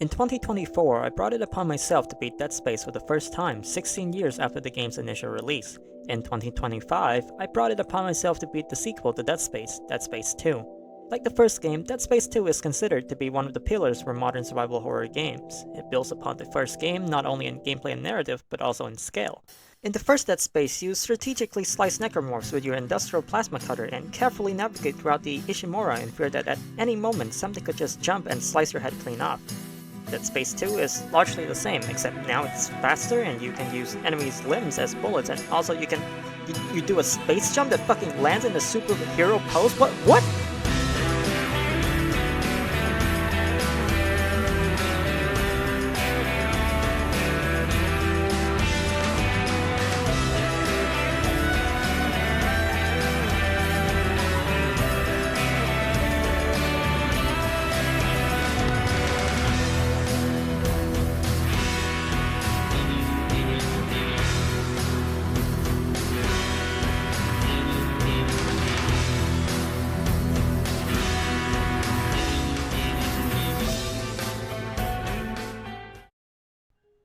In 2024, I brought it upon myself to beat Dead Space for the first time 16 years after the game's initial release. In 2025, I brought it upon myself to beat the sequel to Dead Space 2. Like the first game, Dead Space 2 is considered to be one of the pillars for modern survival horror games. It builds upon the first game not only in gameplay and narrative, but also in scale. In the first Dead Space, you strategically slice necromorphs with your industrial plasma cutter and carefully navigate throughout the Ishimura in fear that at any moment something could just jump and slice your head clean off. Dead Space 2 is largely the same, except now it's faster and you can use enemies' limbs as bullets, and also you do a space jump that fucking lands in a superhero pose? What?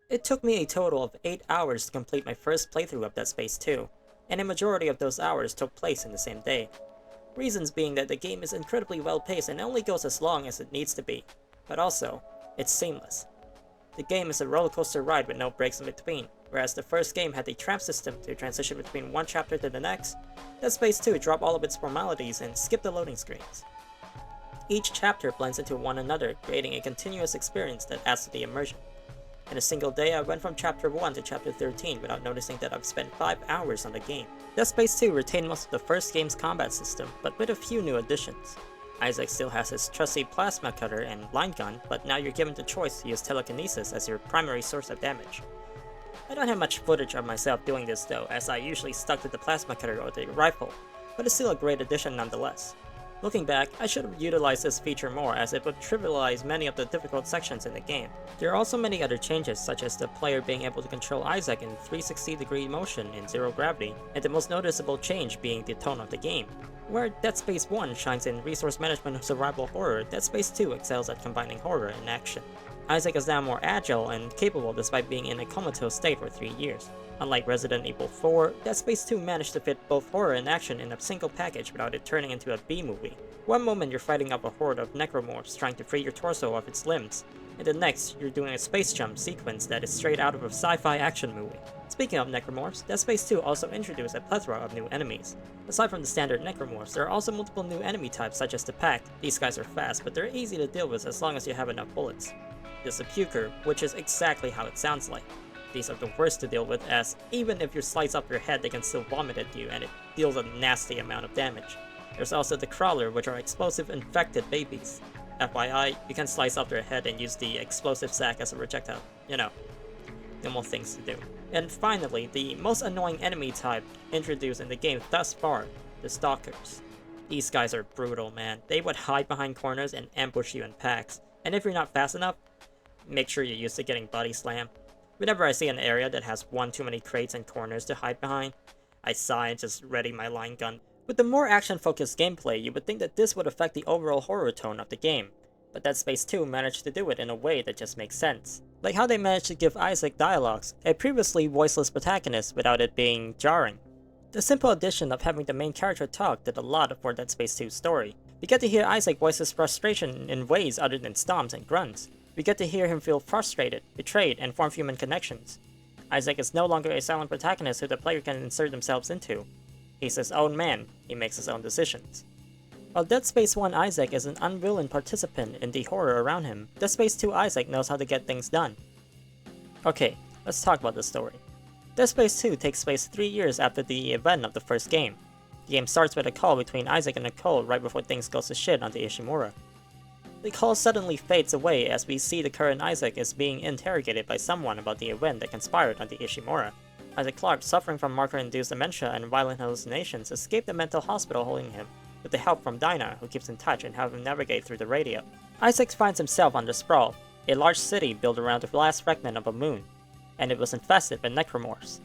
It took me a total of 8 hours to complete my first playthrough of Dead Space 2, and a majority of those hours took place in the same day. Reasons being that the game is incredibly well paced and only goes as long as it needs to be, but also, it's seamless. The game is a rollercoaster ride with no breaks in between, whereas the first game had a tram system to transition between one chapter to the next. Dead Space 2 dropped all of its formalities and skipped the loading screens. Each chapter blends into one another, creating a continuous experience that adds to the immersion. In a single day, I went from chapter 1 to chapter 13 without noticing that I've spent 5 hours on the game. Dead Space 2 retained most of the first game's combat system, but with a few new additions. Isaac still has his trusty plasma cutter and line gun, but now you're given the choice to use telekinesis as your primary source of damage. I don't have much footage of myself doing this though, as I usually stuck to the plasma cutter or the rifle, but it's still a great addition nonetheless. Looking back, I should have utilized this feature more as it would trivialize many of the difficult sections in the game. There are also many other changes, such as the player being able to control Isaac in 360-degree motion in zero gravity, and the most noticeable change being the tone of the game. Where Dead Space 1 shines in resource management of survival horror, Dead Space 2 excels at combining horror and action. Isaac is now more agile and capable despite being in a comatose state for 3 years. Unlike Resident Evil 4, Dead Space 2 managed to fit both horror and action in a single package without it turning into a B-movie. One moment you're fighting off a horde of necromorphs trying to free your torso of its limbs, and the next you're doing a space jump sequence that is straight out of a sci-fi action movie. Speaking of necromorphs, Dead Space 2 also introduced a plethora of new enemies. Aside from the standard necromorphs, there are also multiple new enemy types such as the Pact. These guys are fast, but they're easy to deal with as long as you have enough bullets. There's the Puker, which is exactly how it sounds like. These are the worst to deal with, as even if you slice up your head, they can still vomit at you, and it deals a nasty amount of damage. There's also the Crawler, which are explosive infected babies. FYI, you can slice up their head and use the explosive sack as a projectile. You know, normal things to do. And finally, the most annoying enemy type introduced in the game thus far, the Stalkers. These guys are brutal, man. They would hide behind corners and ambush you in packs, and if you're not fast enough, make sure you're used to getting body slammed. Whenever I see an area that has one too many crates and corners to hide behind, I sigh and just ready my line gun. With the more action-focused gameplay, you would think that this would affect the overall horror tone of the game, but Dead Space 2 managed to do it in a way that just makes sense. Like how they managed to give Isaac dialogues, a previously voiceless protagonist, without it being jarring. The simple addition of having the main character talk did a lot for Dead Space 2's story. We get to hear Isaac voice his frustration in ways other than stomps and grunts. We get to hear him feel frustrated, betrayed, and form human connections. Isaac is no longer a silent protagonist who the player can insert themselves into. He's his own man, he makes his own decisions. While Dead Space 1 Isaac is an unwilling participant in the horror around him, Dead Space 2 Isaac knows how to get things done. Okay, let's talk about the story. Dead Space 2 takes place 3 years after the event of the first game. The game starts with a call between Isaac and Nicole right before things go to shit on the Ishimura. The call suddenly fades away as we see the current Isaac is being interrogated by someone about the event that conspired on the Ishimura. Isaac Clarke, suffering from marker-induced dementia and violent hallucinations, escaped the mental hospital holding him, with the help from Dinah, who keeps in touch and helps him navigate through the radio. Isaac finds himself on the Sprawl, a large city built around the last fragment of a moon, and it was infested with necromorphs.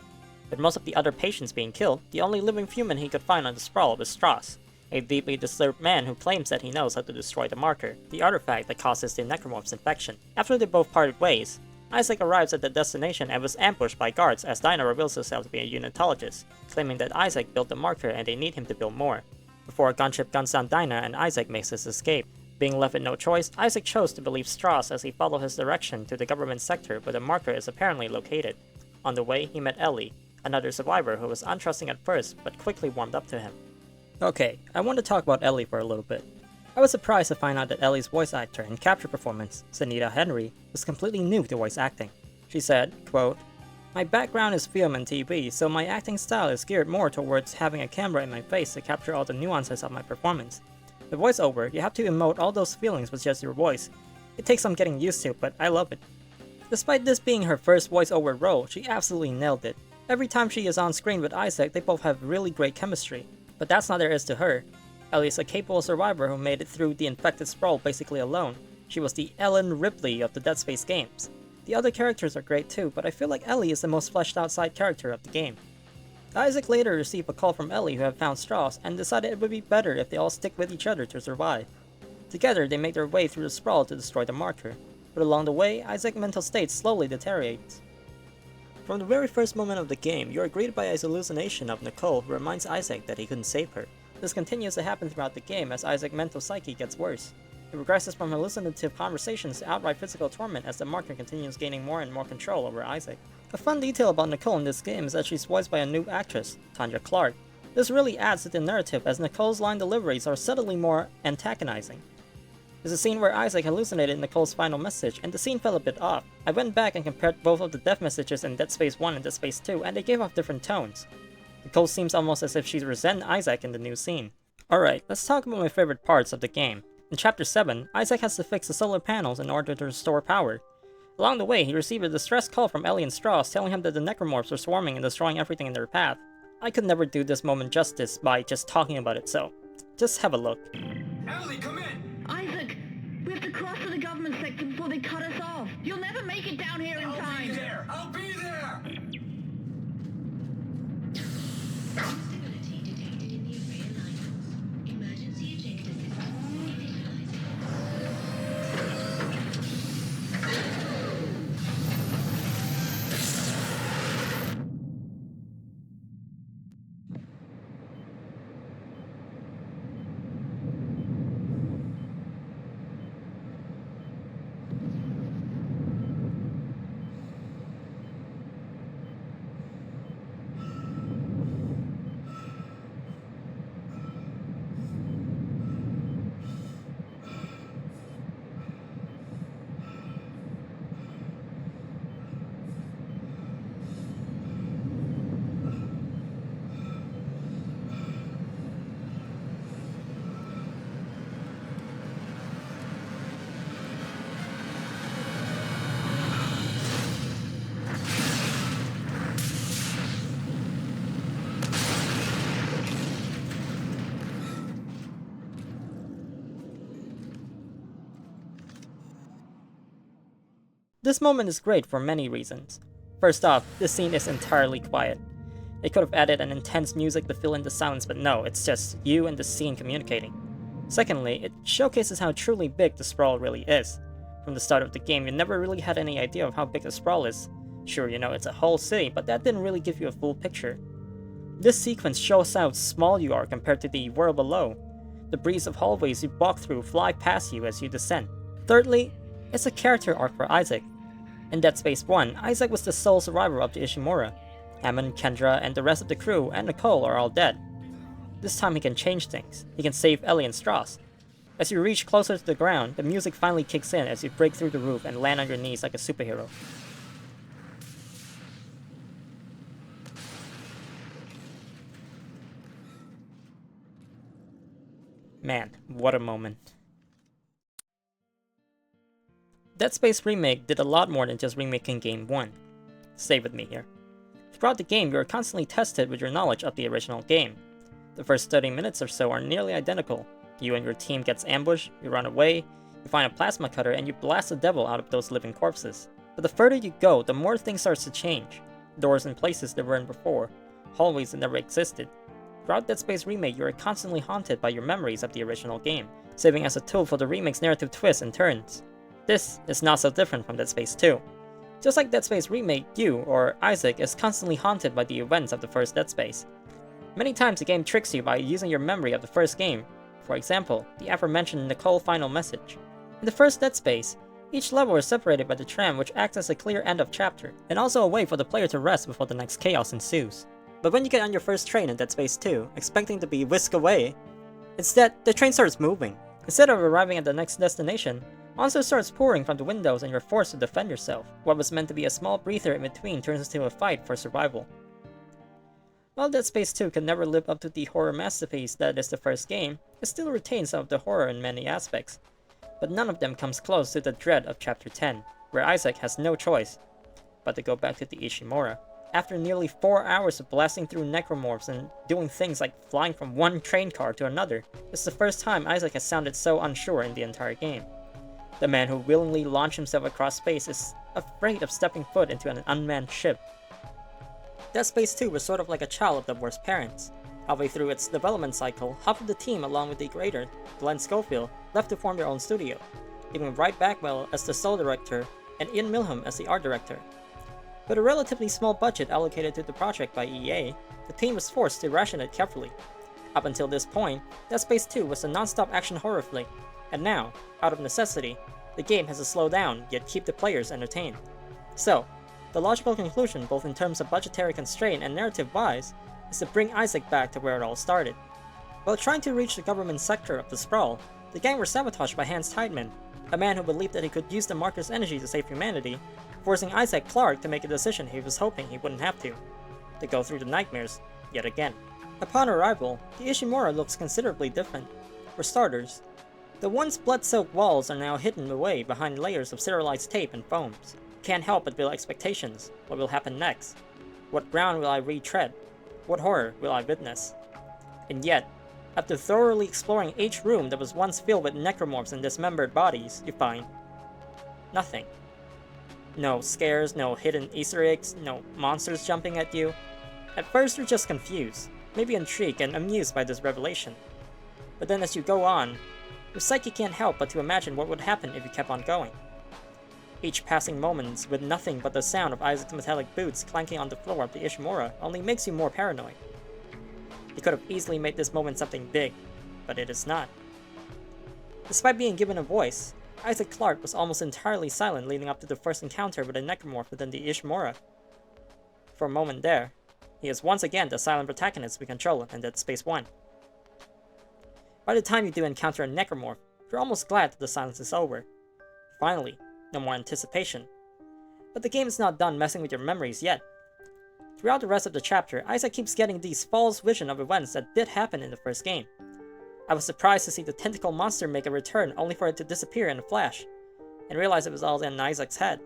With most of the other patients being killed, the only living human he could find on the Sprawl was Strauss, a deeply disturbed man who claims that he knows how to destroy the marker, the artifact that causes the necromorph's infection. After they both parted ways, Isaac arrives at the destination and was ambushed by guards as Dinah reveals herself to be a unitologist, claiming that Isaac built the marker and they need him to build more. Before a gunship guns down Dinah and Isaac makes his escape. Being left with no choice, Isaac chose to believe Strauss as he followed his direction to the government sector where the marker is apparently located. On the way, he met Ellie, another survivor who was untrusting at first but quickly warmed up to him. Okay, I want to talk about Ellie for a little bit. I was surprised to find out that Ellie's voice actor and capture performance, Sunita Henry, was completely new to voice acting. She said, quote, "My background is film and TV, so my acting style is geared more towards having a camera in my face to capture all the nuances of my performance. The voiceover, you have to emote all those feelings with just your voice. It takes some getting used to, but I love it." Despite this being her first voiceover role, she absolutely nailed it. Every time she is on screen with Isaac, they both have really great chemistry. But that's not there is to her. Ellie is a capable survivor who made it through the infected sprawl basically alone. She was the Ellen Ripley of the Dead Space games. The other characters are great too, but I feel like Ellie is the most fleshed out side character of the game. Isaac later received a call from Ellie who had found Strauss and decided it would be better if they all stick with each other to survive. Together, they make their way through the sprawl to destroy the marker, but along the way, Isaac's mental state slowly deteriorates. From the very first moment of the game, you are greeted by a hallucination of Nicole who reminds Isaac that he couldn't save her. This continues to happen throughout the game as Isaac's mental psyche gets worse. It regresses from hallucinative conversations to outright physical torment as the marker continues gaining more and more control over Isaac. A fun detail about Nicole in this game is that she's voiced by a new actress, Tanya Clark. This really adds to the narrative as Nicole's line deliveries are subtly more antagonizing. There's a scene where Isaac hallucinated Nicole's final message, and the scene fell a bit off. I went back and compared both of the death messages in Dead Space 1 and Dead Space 2, and they gave off different tones. Nicole seems almost as if she's resent Isaac in the new scene. Alright, let's talk about my favorite parts of the game. In Chapter 7, Isaac has to fix the solar panels in order to restore power. Along the way, he received a distress call from Ellie and Strauss telling him that the necromorphs were swarming and destroying everything in their path. I could never do this moment justice by just talking about it, so just have a look. Ellie, come in! Isaac, we have to cross to the government sector before they cut us off. You'll never make it down here in time. I'll be there! I'll be there! Stability detected in the rear line. Emergency ejector system initializing. This moment is great for many reasons. First off, this scene is entirely quiet. They could have added an intense music to fill in the silence, but no, it's just you and the scene communicating. Secondly, it showcases how truly big the sprawl really is. From the start of the game, you never really had any idea of how big the sprawl is. Sure, you know, it's a whole city, but that didn't really give you a full picture. This sequence shows how small you are compared to the world below. The breeze of hallways you walk through fly past you as you descend. Thirdly, it's a character arc for Isaac. In Dead Space 1, Isaac was the sole survivor of the Ishimura. Hammond, Kendra, and the rest of the crew and Nicole are all dead. This time he can change things. He can save Ellie and Strauss. As you reach closer to the ground, the music finally kicks in as you break through the roof and land on your knees like a superhero. Man, what a moment. Dead Space Remake did a lot more than just remaking Game 1. Stay with me here. Throughout the game, you are constantly tested with your knowledge of the original game. The first 30 minutes or so are nearly identical. You and your team gets ambushed, you run away, you find a plasma cutter, and you blast the devil out of those living corpses. But the further you go, the more things start to change. Doors in places that weren't before, hallways that never existed. Throughout Dead Space Remake, you are constantly haunted by your memories of the original game, serving as a tool for the remake's narrative twists and turns. This is not so different from Dead Space 2. Just like Dead Space Remake, you, or Isaac, is constantly haunted by the events of the first Dead Space. Many times the game tricks you by using your memory of the first game, for example, the aforementioned Nicole final message. In the first Dead Space, each level is separated by the tram, which acts as a clear end of chapter, and also a way for the player to rest before the next chaos ensues. But when you get on your first train in Dead Space 2, expecting to be whisked away, instead, the train starts moving. Instead of arriving at the next destination, monsters starts pouring from the windows and you're forced to defend yourself. What was meant to be a small breather in between turns into a fight for survival. While Dead Space 2 can never live up to the horror masterpiece that is the first game, it still retains some of the horror in many aspects. But none of them comes close to the dread of Chapter 10, where Isaac has no choice but to go back to the Ishimura. After nearly 4 hours of blasting through necromorphs and doing things like flying from one train car to another, it's the first time Isaac has sounded so unsure in the entire game. The man who willingly launched himself across space is afraid of stepping foot into an unmanned ship. Dead Space 2 was sort of like a child of the worst parents. Halfway through its development cycle, half of the team along with the creator, Glenn Schofield, left to form their own studio, leaving Wright Bagwell as the sole director and Ian Milham as the art director. With a relatively small budget allocated to the project by EA, the team was forced to ration it carefully. Up until this point, Dead Space 2 was a non-stop action horror flick, and now, out of necessity, the game has to slow down yet keep the players entertained. So, the logical conclusion, both in terms of budgetary constraint and narrative-wise, is to bring Isaac back to where it all started. While trying to reach the government sector of the Sprawl, the gang were sabotaged by Hans Tideman, a man who believed that he could use the marker's energy to save humanity, forcing Isaac Clarke to make a decision he was hoping he wouldn't have to go through the nightmares yet again. Upon arrival, the Ishimura looks considerably different. For starters, the once blood-soaked walls are now hidden away behind layers of serialized tape and foams. Can't help but build expectations. What will happen next? What ground will I retread? What horror will I witness? And yet, after thoroughly exploring each room that was once filled with necromorphs and dismembered bodies, you find nothing. No scares, no hidden Easter eggs, no monsters jumping at you. At first you're just confused, maybe intrigued and amused by this revelation. But then as you go on, your psyche can't help but to imagine what would happen if you kept on going. Each passing moment with nothing but the sound of Isaac's metallic boots clanking on the floor of the Ishimura only makes you more paranoid. He could have easily made this moment something big, but it is not. Despite being given a voice, Isaac Clarke was almost entirely silent leading up to the first encounter with a necromorph within the Ishimura. For a moment there, he is once again the silent protagonist we control in Dead Space 1. By the time you do encounter a necromorph, you're almost glad that the silence is over. Finally, no more anticipation. But the game is not done messing with your memories yet. Throughout the rest of the chapter, Isaac keeps getting these false visions of events that did happen in the first game. I was surprised to see the tentacle monster make a return only for it to disappear in a flash, and realize it was all in Isaac's head.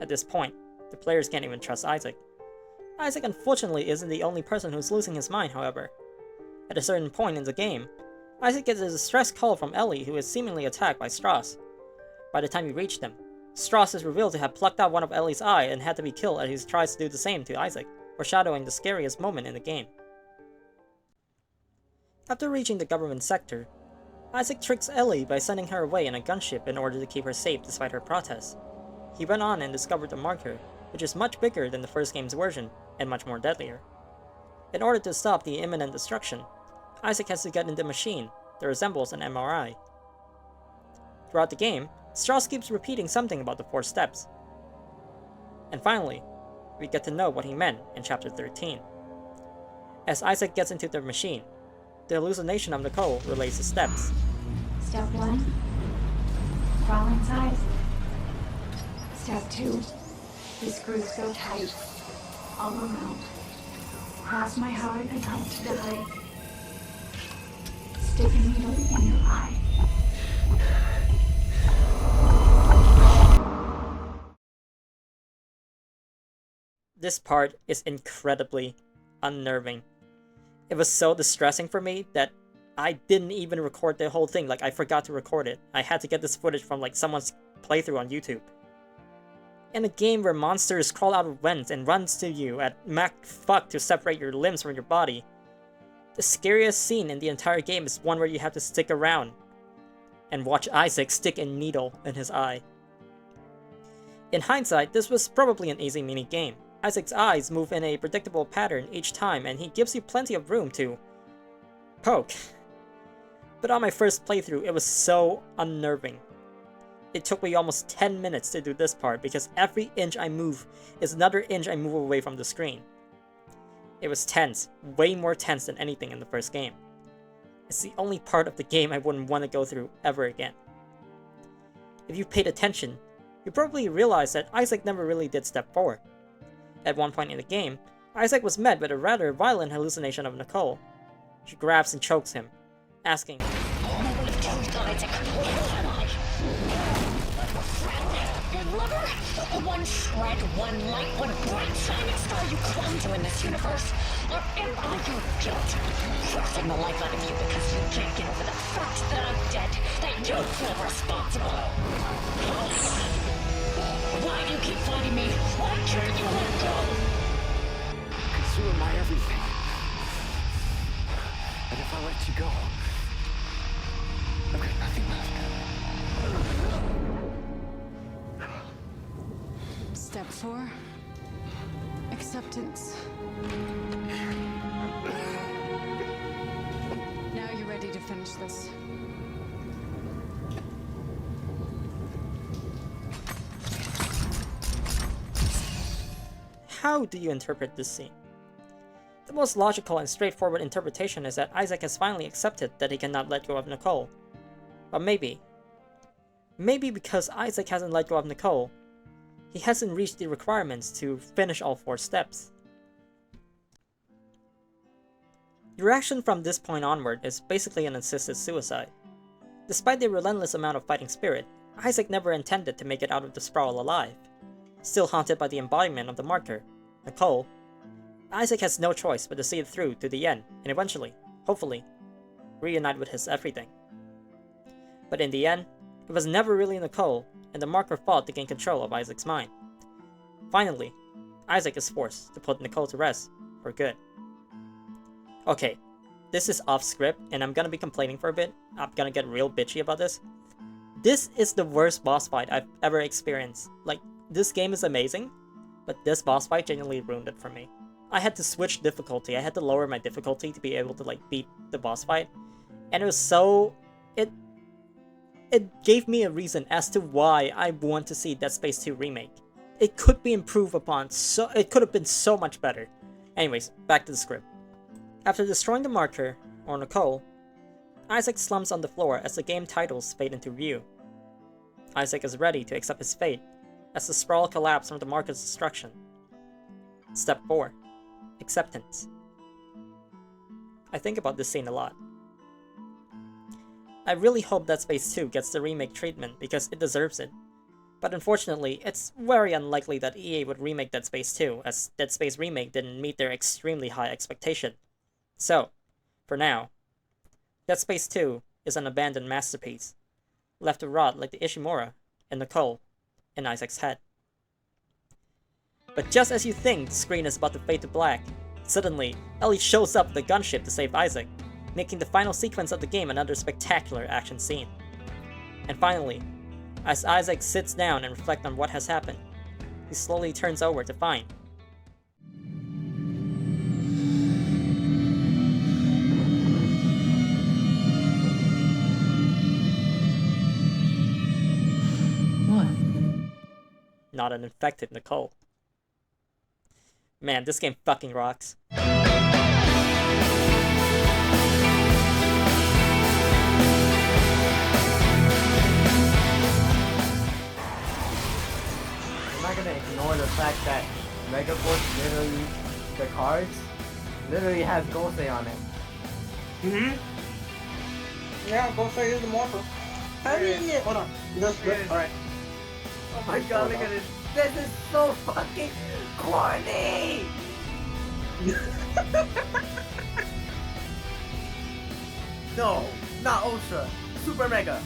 At this point, the players can't even trust Isaac. Isaac unfortunately isn't the only person who's losing his mind, however. At a certain point in the game, Isaac gets a distress call from Ellie, who is seemingly attacked by Strauss. By the time you reach them, Strauss is revealed to have plucked out one of Ellie's eye and had to be killed as he tries to do the same to Isaac, foreshadowing the scariest moment in the game. After reaching the government sector, Isaac tricks Ellie by sending her away in a gunship in order to keep her safe despite her protests. He went on and discovered the marker, which is much bigger than the first game's version, and much more deadlier. In order to stop the imminent destruction, Isaac has to get in the machine that resembles an MRI. Throughout the game, Strauss keeps repeating something about the 4 steps. And finally, we get to know what he meant in Chapter 13. As Isaac gets into the machine, the hallucination of Nicole relays the steps. Step 1, crawl inside. Step 2, the screws go tight, all around. Cross my heart and hope to die. Stick a needle in your eye. This part is incredibly unnerving. It was so distressing for me that I didn't even record the whole thing, like I forgot to record it. I had to get this footage from like someone's playthrough on YouTube. In a game where monsters crawl out of vents and runs to you at Mach fuck to separate your limbs from your body, The scariest scene in the entire game is one where you have to stick around and watch Isaac stick a needle in his eye. In hindsight, this was probably an easy mini-game. Isaac's eyes move in a predictable pattern each time, and he gives you plenty of room to poke. But on my first playthrough, it was so unnerving. It took me almost 10 minutes to do this part because every inch I move is another inch I move away from the screen. It was tense, way more tense than anything in the first game. It's the only part of the game I wouldn't want to go through ever again. If you paid attention, you probably realized that Isaac never really did step forward. At one point in the game, Isaac was met with a rather violent hallucination of Nicole. She grabs and chokes him, asking, Moment of truth, Isaac. Where am I? Your friend, your lover, one shred, one light, one bright shining star you clung to in this universe. Or am I your guilt? Forcing the life out of you because you can't get over the fact that I'm dead, that you feel responsible. Why do you keep fighting me? Why can't you let go? Because you are my everything. And if I let you go, I've got nothing left. Step 4. Acceptance. Now you're ready to finish this. how do you interpret this scene? The most logical and straightforward interpretation is that Isaac has finally accepted that he cannot let go of Nicole. But maybe because Isaac hasn't let go of Nicole, he hasn't reached the requirements to finish all 4 steps. Your action from this point onward is basically an assisted suicide. Despite the relentless amount of fighting spirit, Isaac never intended to make it out of the sprawl alive. Still haunted by the embodiment of the marker, Nicole, Isaac has no choice but to see it through to the end and eventually, hopefully, reunite with his everything. But in the end, it was never really Nicole, and the marker fought to gain control of Isaac's mind. Finally, Isaac is forced to put Nicole to rest for good. Okay, this is off script and I'm gonna be complaining for a bit. I'm gonna get real bitchy about this. This is the worst boss fight I've ever experienced. Like, this game is amazing, but this boss fight genuinely ruined it for me. I had to switch difficulty. I had to lower my difficulty to be able to like beat the boss fight. And it was so... It gave me a reason as to why I want to see Dead Space 2 remake. It could be improved upon, so it could have been so much better. Anyways, back to the script. After destroying the marker, or Nicole, Isaac slumps on the floor as the game titles fade into view. Isaac is ready to accept his fate as the sprawl collapses from the marker's destruction. Step 4. Acceptance. I think about this scene a lot. I really hope Dead Space 2 gets the remake treatment because it deserves it. But unfortunately, it's very unlikely that EA would remake Dead Space 2, as Dead Space Remake didn't meet their extremely high expectation. So, for now, Dead Space 2 is an abandoned masterpiece, left to rot like the Ishimura and Nicole in Isaac's head. But just as you think the screen is about to fade to black, suddenly, Ellie shows up with a gunship to save Isaac, making the final sequence of the game another spectacular action scene. And finally, as Isaac sits down and reflects on what has happened, he slowly turns over to find not an infected Nicole. Man, this game fucking rocks. I'm not gonna ignore the fact that Megaforce literally, the cards, literally has Gosei on it. Yeah, Gosei is the morpher. Yeah. Hold on. Just good. Alright. Oh my god, look at this. This is so fucking corny! No, not Ultra. Super Mega.